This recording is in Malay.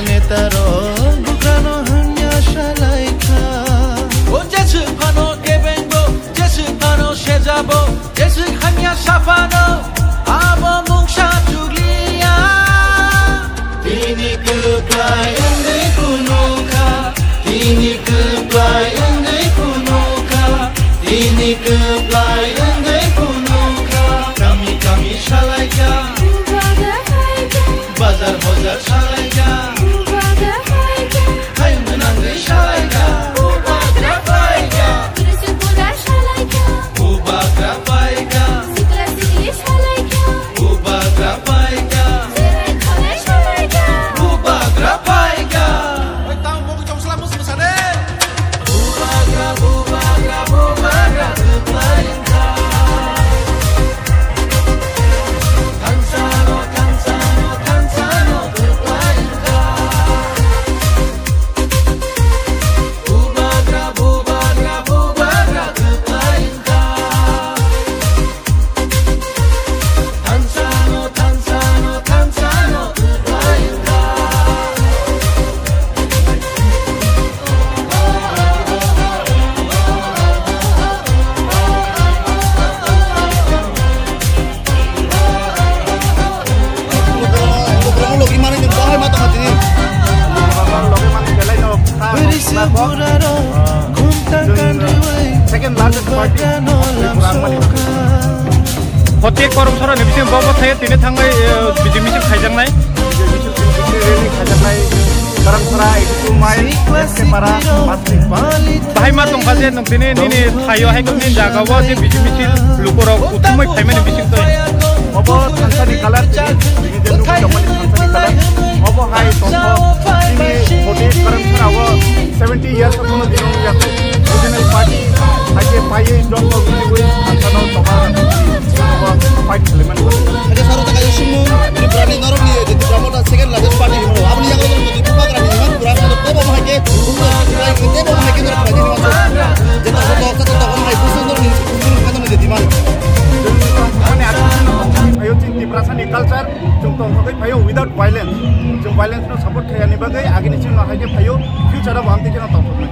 netaro bukrano hanya shalaika o jesu phano kebengo jesu phano shejabo jesu hanya shafano abo mungsha julia tini keplai andai kunuka tini keplai andai kunuka tini keplai andai kunuka kami shalaika bazar bazar shalaika hai menandai shalaika ubagra paika ubagra paika ubagra paika ubagra paika oi tang mo ko jong selamu sebesare ubagra ubagra ubagra paika kansano kansano kansano paika ubagra ubagra ubagra paika kansano kansano kansano paika Berisipuraro kuntakan riwai second largest party प्रत्येक कर्मचारी बिसिम बाबा थायो तिने थांबाय बिजिमिसिम खायजांनाय बाहाय मा दंखाजे नोंदिने निने थायो हाय कमनि जागावा जे बिजिमिसिल लुकराव उथुमै फायमाने बिसिम तय अबो थांसानि कालार बिनि जे लुक कमनि थांसानि कालार अबो हाय तंथ तिनि प्रत्येक कर्मचाराव 70 इयर्स कोनो दिनो याको ओरिजिनल पार्टी आजे पाये डन को बिनि थांसानो तमा fight element ada saru tak ayuh semua ini berani norok ni jadi promoter second largest party ini apa ni yang kalau jadi buka kerana ini kan berani norok tebo mahake tebo mahake norok berani ni masuk jadi aku tahu kata tahu mahake pusing norok ni kan norok jadi mana माने आयो चिन दिप्रासानि कल्चर जों तंथाखै फायो without violence जों violence no support खायानि बागै आगिनि चिन हायजे फायो फ्यूचर आव आमति केना तंथाखै